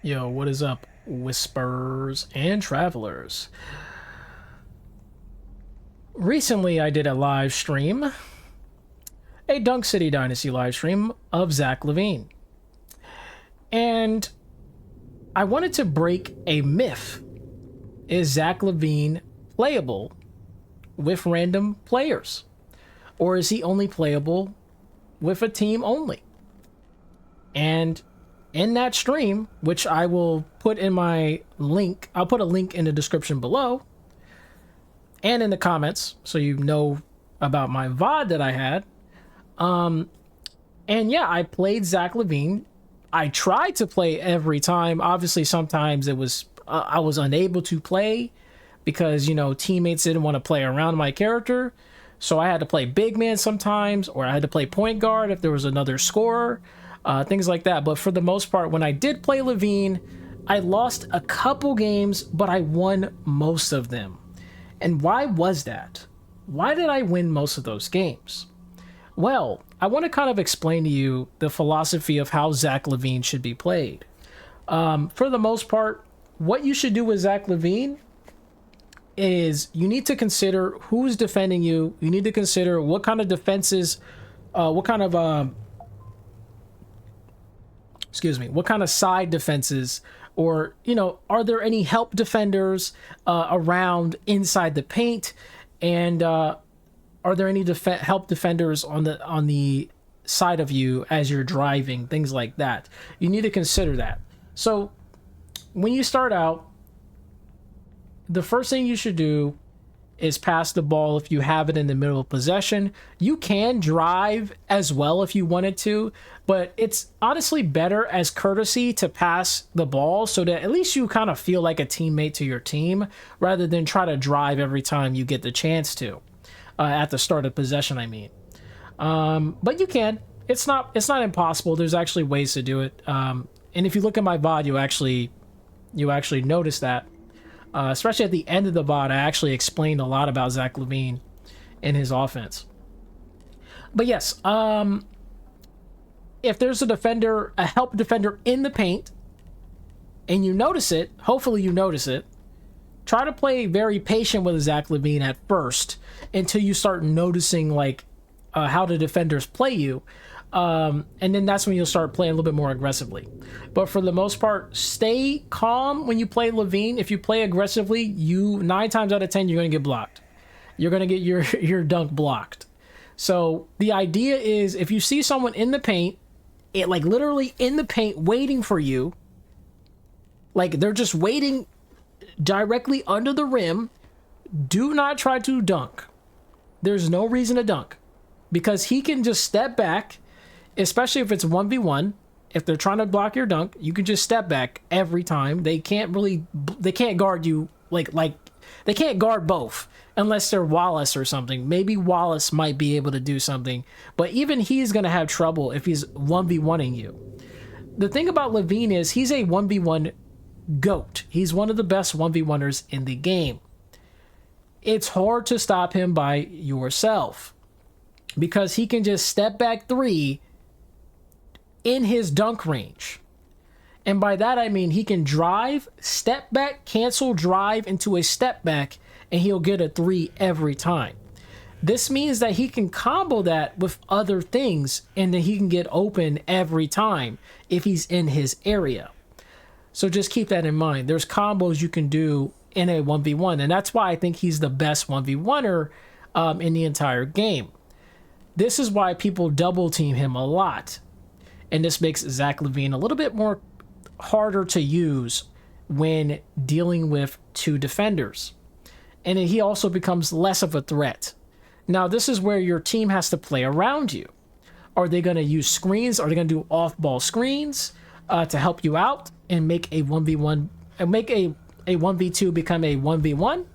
Yo, what is up, whispers and travelers? Recently, I did a live stream, a Dunk City Dynasty live stream of Zach LaVine. And I wanted to break a myth. Is Zach LaVine playable with random players? Or is he only playable with a team only? And in that stream, which I will put in my link, I'll put a link in the description below and in the comments so you know about my VOD that I had. And yeah, I played Zach LaVine. I tried to play every time. Obviously, sometimes it was I was unable to play because, you know, teammates didn't want to play around my character. So I had to play big man sometimes, or I had to play point guard if there was another scorer. Things like that. But for the most part, when I did play LaVine, I lost a couple games, but I won most of them. And why was that? Why did I win most of those games? Well, I want to kind of explain to you the philosophy of how Zach LaVine should be played. For the most part, what you should do with Zach LaVine is you need to consider who's defending you. You need to consider what kind of defenses, what kind of side defenses, or, you know, are there any help defenders around inside the paint, and are there any help defenders on the side of you as you're driving, things like that. You need to consider that. So when you start out, the first thing you should do is pass the ball if you have it in the middle of possession. You can drive as well if you wanted to, but it's honestly better as courtesy to pass the ball so that at least you kind of feel like a teammate to your team rather than try to drive every time you get the chance to, at the start of possession, I mean. But you can. It's not impossible. There's actually ways to do it. And if you look at my VOD, you actually notice that. Especially at the end of the VOD, I actually explained a lot about Zach LaVine and his offense. But yes, if there's a help defender in the paint, and you notice it, hopefully you notice it, try to play very patient with Zach LaVine at first until you start noticing like how the defenders play you. And then that's when you'll start playing a little bit more aggressively. But for the most part, stay calm when you play LaVine. If you play aggressively, 9 times out of 10, you're going to get blocked. You're going to get your dunk blocked. So the idea is if you see someone in the paint, like literally in the paint waiting for you, like they're just waiting directly under the rim, do not try to dunk. There's no reason to dunk because he can just step back. Especially if it's 1v1, if they're trying to block your dunk, you can just step back every time. They can't guard you like they can't guard both unless they're Wallace or something. Maybe Wallace might be able to do something, but even he's going to have trouble if he's 1v1ing you. The thing about LaVine is he's a 1v1 GOAT. He's one of the best 1v1ers in the game. It's hard to stop him by yourself because he can just step back 3 in his dunk range. And by that I mean he can drive, step back, cancel drive into a step back, and he'll get a 3 every time. This means that he can combo that with other things and then he can get open every time if he's in his area. So just keep that in mind. There's combos you can do in a 1v1, and that's why I think he's the best 1v1er in the entire game. This is why people double team him a lot. And this makes Zach LaVine a little bit more harder to use when dealing with 2 defenders. And then he also becomes less of a threat. Now, this is where your team has to play around you. Are they going to use screens? Are they going to do off-ball screens to help you out and make a 1v1, make a 1v2 become a 1v1?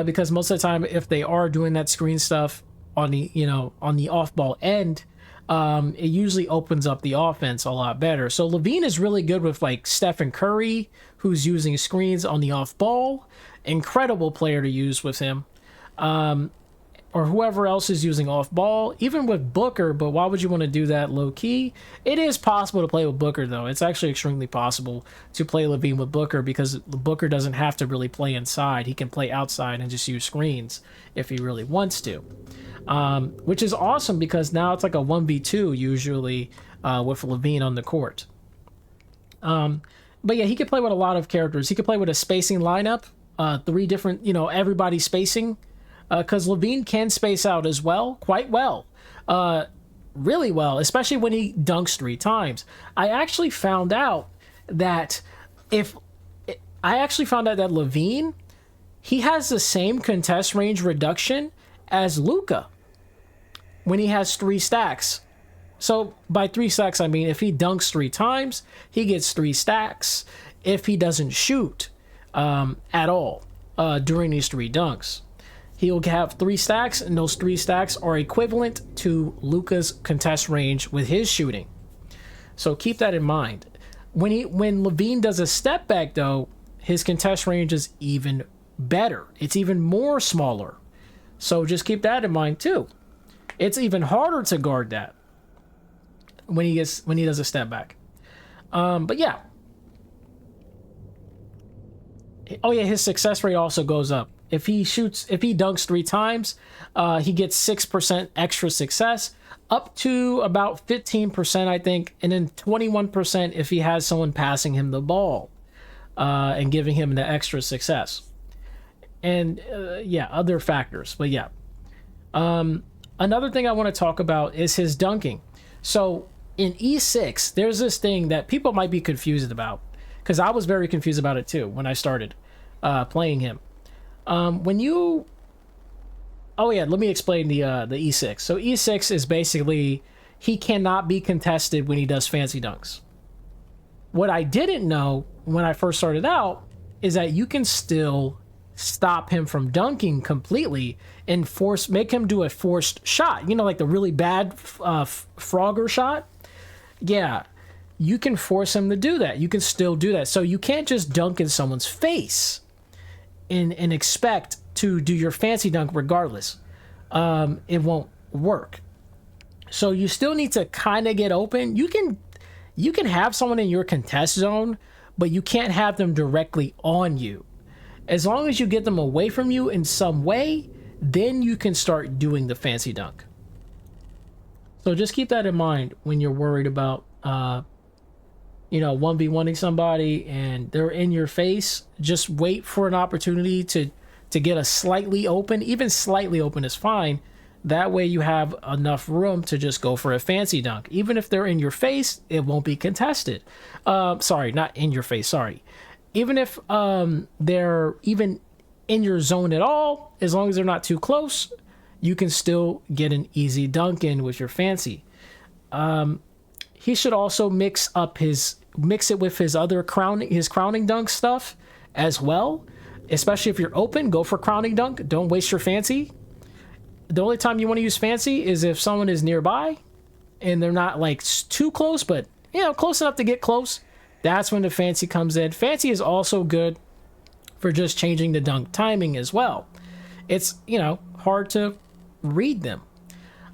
Because most of the time, if they are doing that screen stuff on the off-ball end, it usually opens up the offense a lot better. So LaVine is really good with like Stephen Curry, who's using screens on the off ball. Incredible player to use with him. or whoever else is using off ball, even with Booker. But why would you want to do that low key? It is possible to play with Booker, though. It's actually extremely possible to play LaVine with Booker, because Booker doesn't have to really play inside. He can play outside and just use screens if he really wants to, which is awesome, because now it's like a 1v2 usually with LaVine on the court. But yeah, he could play with a lot of characters. He could play with a spacing lineup, 3 different, everybody spacing, because LaVine can space out as well, quite well, really well, especially when he dunks 3 times. I actually found out that LaVine, he has the same contest range reduction as Luka when he has 3 stacks. So by 3 stacks, I mean if he dunks 3 times, he gets 3 stacks. If he doesn't shoot at all during these 3 dunks, he'll have 3 stacks, and those 3 stacks are equivalent to Luka's contest range with his shooting. So keep that in mind. When LaVine does a step back, though, his contest range is even better. It's even more smaller. So just keep that in mind too. It's even harder to guard that when he does a step back. But yeah. Oh yeah, his success rate also goes up. If he dunks 3 times, he gets 6% extra success, up to about 15%, I think, and then 21% if he has someone passing him the ball and giving him the extra success. And yeah, other factors. But yeah. Another thing I want to talk about is his dunking. So in E6, there's this thing that people might be confused about, because I was very confused about it too when I started playing him. Let me explain the E6. So E6 is basically, he cannot be contested when he does fancy dunks. What I didn't know when I first started out is that you can still stop him from dunking completely and make him do a forced shot. Like the really bad Frogger shot. Yeah, you can force him to do that. You can still do that. So you can't just dunk in someone's face and expect to do your fancy dunk regardless. It won't work. So you still need to kind of get open. You can have someone in your contest zone, but you can't have them directly on you. As long as you get them away from you in some way, then you can start doing the fancy dunk. So just keep that in mind when you're worried about 1v1ing somebody and they're in your face. Just wait for an opportunity to get a slightly open. Even slightly open is fine. That way you have enough room to just go for a fancy dunk. Even if they're in your face, it won't be contested. Sorry, not in your face, sorry. Even if they're even in your zone at all, as long as they're not too close, you can still get an easy dunk in with your fancy. He should also mix it with his other crowning dunk stuff as well. Especially if you're open, go for crowning dunk. Don't waste your fancy. The only time you want to use fancy is if someone is nearby and they're not like too close, but close enough to get close. That's when the fancy comes in. Fancy is also good for just changing the dunk timing as well. It's hard to read them.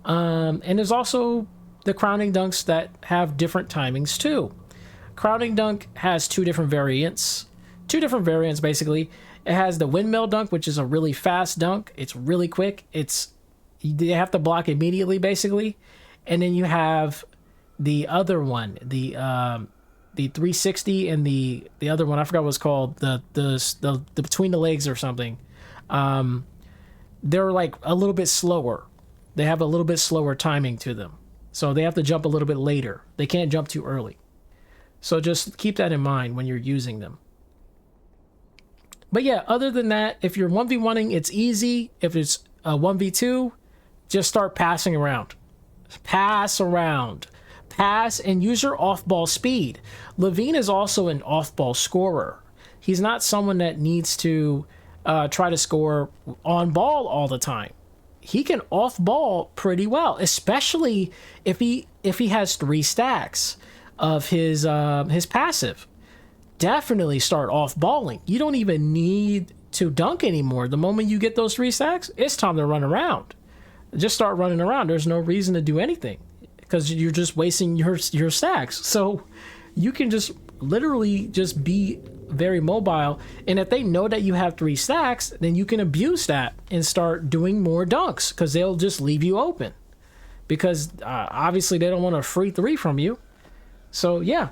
And there's also the crowning dunks that have different timings too. Crowning dunk has 2 different variants. 2 different variants basically. It has the windmill dunk, which is a really fast dunk. It's really quick. You have to block immediately basically. And then you have the other one, the 360, and the other one, I forgot what it's called, the between the legs or something. They're like a little bit slower. They have a little bit slower timing to them. So they have to jump a little bit later. They can't jump too early. So just keep that in mind when you're using them. But yeah, other than that, if you're 1v1ing, it's easy. If it's a 1v2, just start passing around. Pass around. Pass and use your off-ball speed. LaVine is also an off-ball scorer. He's not someone that needs to try to score on ball all the time. He can off-ball pretty well, especially if he has 3 stacks of his passive. Definitely start off-balling. You don't even need to dunk anymore. The moment you get those 3 stacks, it's time to run around. just start running around. There's no reason to do anything because you're just wasting your stacks. So you can just literally just be very mobile, and if they know that you have 3 stacks, then you can abuse that and start doing more dunks because they'll just leave you open because obviously they don't want a free 3 from you. So yeah,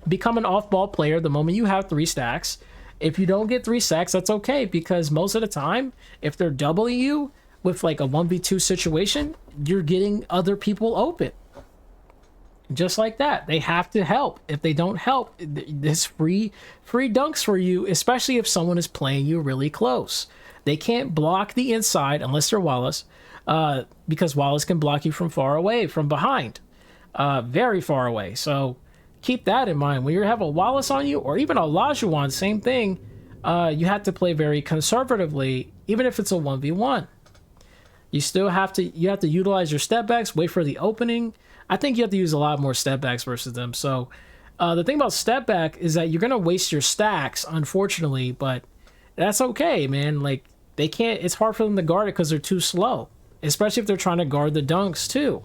become an off-ball player the moment you have 3 stacks. If you don't get 3 stacks, that's okay, because most of the time if they're doubling you with like a 1v2 situation, you're getting other people open. Just like that, they have to help. If they don't help, this free dunks for you, especially if someone is playing you really close. They can't block the inside unless they're Wallace, because Wallace can block you from far away, from behind, very far away. So keep that in mind. When you have a Wallace on you, or even a Lajuan, same thing, you have to play very conservatively, even if it's a 1v1. You still have to utilize your step backs, wait for the opening. I think you have to use a lot more step backs versus them. So the thing about step back is that you're going to waste your stacks, unfortunately, but that's okay, man. Like, they can't, it's hard for them to guard it because they're too slow, especially if they're trying to guard the dunks too.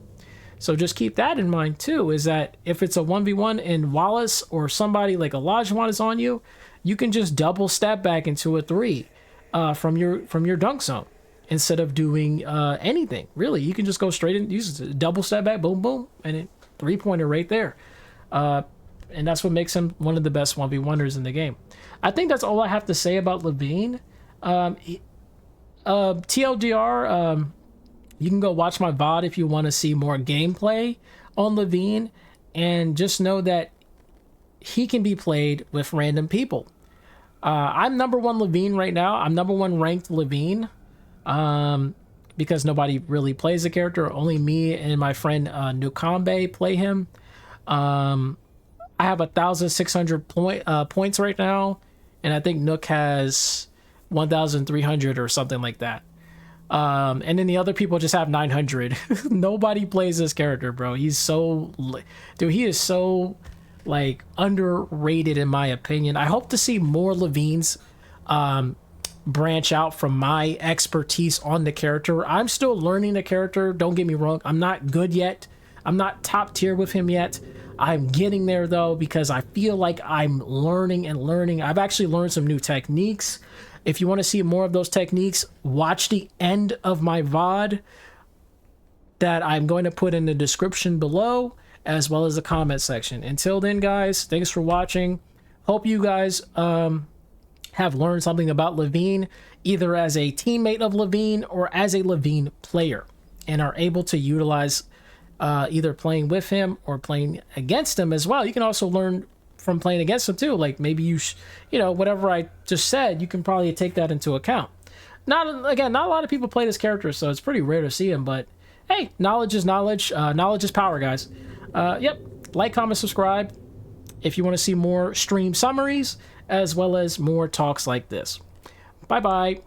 So just keep that in mind too, is that if it's a 1v1 and Wallace or somebody like Olajuwon is on you, you can just double step back into a 3 from your dunk zone. Instead of doing anything, really, you can just go straight in, use a double step back, boom, boom, and it 3-pointer right there. And that's what makes him one of the best 1v1ers in the game. I think that's all I have to say about LaVine. TLDR, you can go watch my VOD if you want to see more gameplay on LaVine, and just know that he can be played with random people. I'm number 1 LaVine right now. I'm number 1 ranked LaVine. Because nobody really plays the character. Only me and my friend Nukambe play him. I have 1,600 points right now, and I think Nook has 1,300 or something like that. And then the other people just have 900. Nobody plays this character, bro. He's so, dude, he is so like underrated in my opinion. I hope to see more LaVines branch out from my expertise on the character. I'm still learning the character, don't get me wrong. I'm not good yet. I'm not top tier with him yet. I'm getting there though, because I feel like I'm learning and learning. I've actually learned some new techniques. If you want to see more of those techniques, watch the end of my VOD that I'm going to put in the description below, as well as the comment section. Until then, guys, thanks for watching. Hope you guys have learned something about LaVine, either as a teammate of LaVine or as a LaVine player, and are able to utilize either playing with him or playing against him as well. You can also learn from playing against him too. Like maybe you know, whatever I just said, you can probably take that into account. Not a lot of people play this character, so it's pretty rare to see him, but hey, knowledge is knowledge. Knowledge is power, guys. Yep. Like, comment, subscribe if you want to see more stream summaries, as well as more talks like this. Bye-bye.